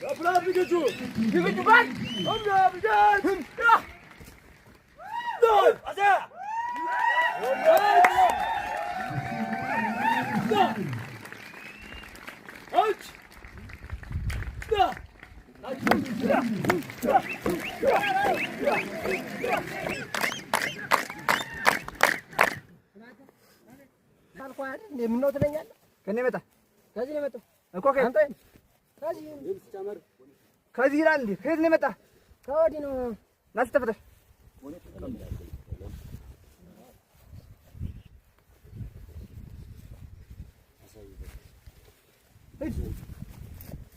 Yapılan bir gücü. Bir gücü var. Amca bir gücü. Ya. Dur. Aza. Dur. Aç. Dur. አልኳት እንደምነው ትለኛለህ? ከኔ መጣ ከዚህ ነው የመጣው እኮ አንተ ከዚህ ይላል እንዴ? ከየት ነው የመጣ? ከወዲህ ነው። ናስ ተፈተሽ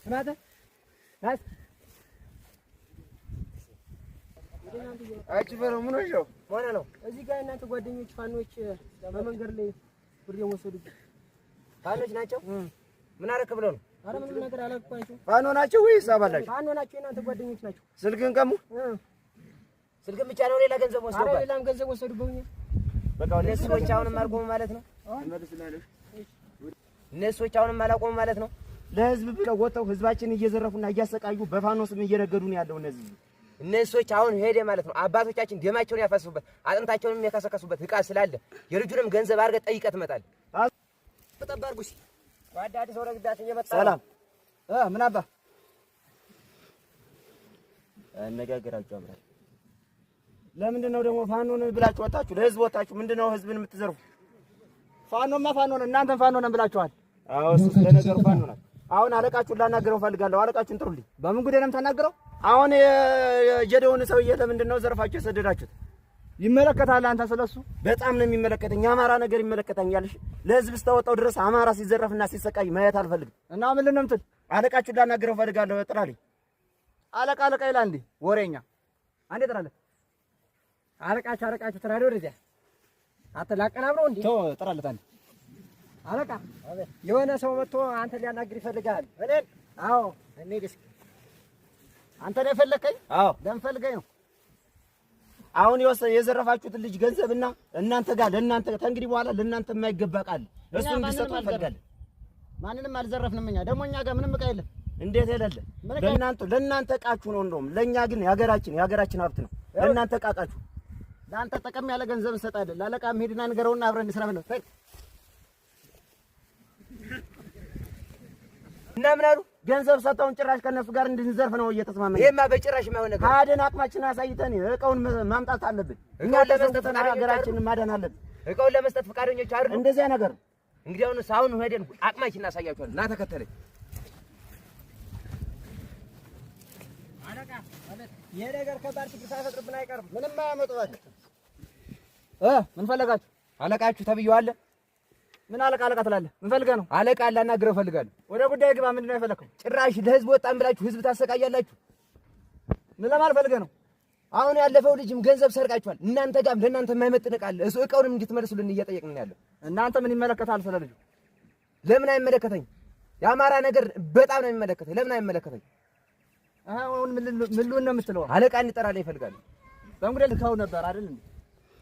ስማተ ናስ አጭ በለው ምን ነው ሆነ ነው። እዚህ ጋር እናንተ ጓደኞች ፋኖች በመንገድ ላይ ብር የወሰዱብኝ ፋኖች ናቸው። ምን አረክ ብለው ነው? አረ ምንም ነገር አላልኳቸው። ፋኖ ናቸው ወይስ አባላችሁ? ፋኖ ናቸው። እናንተ ጓደኞች ናቸው። ስልክን ቀሙ። ስልክን ብቻ ነው ሌላ ገንዘብ ወሰዱብኝ? አረ ሌላም ገንዘብ ወሰዱብኝ። በቃ እነሱ ሰዎች አሁንም አልቆሙ ማለት ነው። እነሱ ሰዎች አሁንም አላቆሙ ማለት ነው። ለህዝብ ብለው ወጣው ህዝባችንን እየዘረፉና እያሰቃዩ በፋኖ ስም እየነገዱ ነው ያለው። እነዚህ ሰዎች አሁን ሄደ ማለት ነው። አባቶቻችን ደማቸውን ያፈሱበት አጥንታቸውንም የከሰከሱበት ዕቃ ስላለ የልጁንም ገንዘብ አድርገህ ጠይቀህ ትመጣለህ። ተጠባርጉሽ ወደ አዲስ ወደ ግዳት እየመጣ ሰላም ምን አባ አነጋገራችሁ አብራ ለምንድን ነው ደግሞ ፋኖን ብላችሁ ወጣችሁ? ለህዝብ ወጣችሁ ምንድነው ህዝብን የምትዘርፉ? ፋኖማ ፋኖ ነን፣ እናንተም ፋኖ ነን ብላችኋል። አዎ እሱ ለነገሩ ፋኖ ናት። አሁን አለቃችሁን ላናገረው ፈልጋለሁ። አለቃችሁን ጥሩልኝ። በምን ጉዳይ ነው የምታናገረው? አሁን የጀደውን ሰውዬ ለምንድን ነው ዘርፋችሁ የሰደዳችሁት? ይመለከታል አንተ ስለሱ? በጣም ነው የሚመለከተኝ። አማራ ነገር ይመለከታኛል። እሺ ለህዝብ እስከወጣው ድረስ አማራ ሲዘረፍና ሲሰቃይ ማየት አልፈልግም። እና ምን ነው የምትል? አለቃችሁን ላናገረው ፈልጋለሁ። ጥራልኝ። አለቃ ይላል እንዴ? ወሬኛ አንዴ ጥራለህ። አለቃችሁ ትራዲዮ ወደዚያ አትላቀናብረው እንዴ? ተው ጥራለህ። አንዴ አለቃ የሆነ ሰው መጥቶ አንተ ሊያናግር ይፈልጋል። እኔን? አዎ እኔ ደስ አንተ ነው የፈለከኝ? አዎ ለምን ፈልገኝ ነው? አሁን የዘረፋችሁትን ልጅ ገንዘብና እናንተ ጋር ለእናንተ ከእንግዲህ በኋላ ለእናንተ የማይገባ ቃል እሱ እንዲሰጡ ፈልጋለሁ። ማንንም አልዘረፍንም። እኛ ደግሞ እኛ ጋር ምንም ዕቃ የለም። እንዴት የሌለ? ለእናንተ ዕቃችሁ ነው። እንደውም ለእኛ ግን የሀገራችን ሀብት ነው። ለእናንተ ዕቃችሁ ለአንተ ጠቀም ያለ ገንዘብ እንሰጣለን። ለአለቃ ሄድና ንገረውና አብረን እንስራ ብለው እና ምን አሉ? ገንዘብ ሰጠውን ጭራሽ ከነሱ ጋር እንድንዘርፍ ነው እየተስማማን። ይሄማ በጭራሽ የማይሆን ነገር። ካደን አቅማችን አሳይተን ዕቃውን ማምጣት አለብን። እኛ ለመስጠት ሀገራችንን ማዳን አለብን። ዕቃውን ለመስጠት ፈቃደኞች አይደሉ? እንደዚያ ነገር እንግዲህ አሁን ሄደን አቅማችን እናሳያቸዋለን። ና ተከተለኝ። አለቃ ይሄ ነገር ከባድ ችግር ሳይፈጥርብን አይቀርም። ምንም አያመጡበት። ምን ፈለጋችሁ? አለቃችሁ ተብዬዋለሁ። ምን አለቃ ትላለህ? ምን ፈልገህ ነው? አለቃ ላናግረው እፈልጋለሁ። ወደ ጉዳይ ግባ። ምንድን ነው የፈለከው? ጭራሽ ለህዝብ ወጣን ብላችሁ ህዝብ ታሰቃያላችሁ። ምን ለማለት ፈልገህ ነው? አሁን ያለፈው ልጅም ገንዘብ ሰርቃችኋል። እናንተ ጋር ለእናንተ የማይመጥን ዕቃ አለ። እሱ ዕቃውንም እንድትመልሱልን እየጠየቅን ያለው። እናንተ ምን ይመለከታል ስለ ልጁ? ለምን አይመለከተኝ? የአማራ ነገር በጣም ነው የሚመለከተኝ። ለምን አይመለከተኝ? አሁን ምን ልሁን ነው የምትለው? አለቃ እንጠራለን ይፈልጋሉ። በእንግዲህ ልከው ነበር አይደል እንዴ?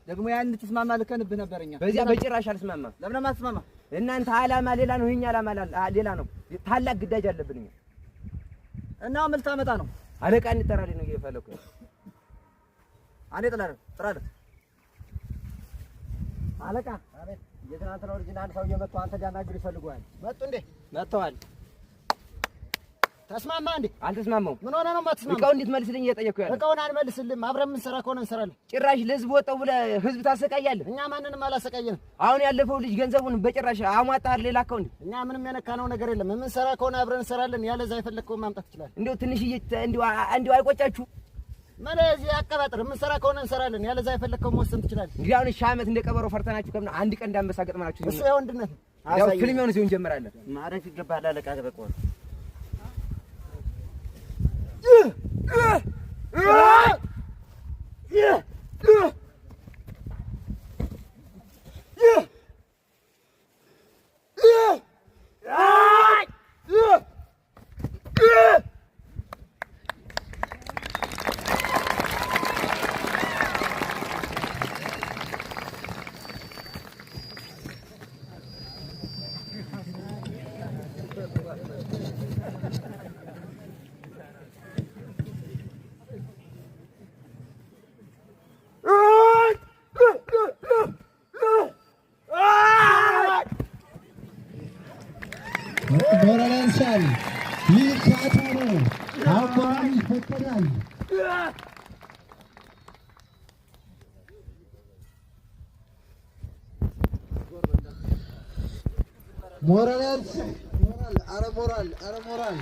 ደግሞ ያን እንድትስማማ ልከንብህ ነበር። እኛ በዚያ በጭራሽ አልስማማም። ለምን አትስማማ? እናንተ ዓላማ ሌላ ነው፣ የእኛ ዓላማ ሌላ ነው። ታላቅ ግዳጅ አለብን እኛ። እና ምን ልታመጣ ነው? አለቃ እንጠራለን ነው እየፈለኩ። አንዴ ጥራለህ። አለቃ አቤት። የትናንትናው ልጅ አንድ ሰውዬ መጥቶ አንተ ሊያናግር ይፈልጉሃል። መጡ እንዴ? መጥተዋል። ተስማማ እንዴ? አልተስማማው። ምን ሆነ ነው የማትስማማ? ዕቃውን እንድትመልስልኝ እየጠየኩ ያለው። ዕቃውን አንመልስልም። አብረን የምንሰራ ከሆነ እንሰራለን። ጭራሽ ለህዝብ ወጣው ብለህ ህዝብ ታሰቃያለህ። እኛ ማንንም አላሰቃየንም። አሁን ያለፈው ልጅ ገንዘቡን በጭራሽ አሟጣህ ሌላ አካውንት። እኛ ምንም የነካነው ነገር የለም። የምንሰራ ከሆነ አብረን እንሰራለን። ያለዛ የፈለግከውን ማምጣት ትችላለህ። እንደው ትንሽዬ እንደው አይቆጫችሁ? ስለዚህ አቀባጥር የምንሰራ ከሆነ እንሰራለን። ያለዛ የፈለግከውን መወሰን ትችላለህ። እንግዲህ አሁን ሺህ ዓመት እንደ ቀበሮ ፈርተናችሁ ከምና አንድ ቀን እንዳንበሳ ገጥመናችሁ እሱ የወንድነት ያው ፊልም ሲሆን እንጀምራለን። ማረፍ ይገባል። አለቃ ተበቀው ይፈቀዳል። ይህ ጨዋታ ነው። አሁን ይፈቀዳል። ሞራል፣ ሞራል፣ አረ ሞራል፣ አረ ሞራል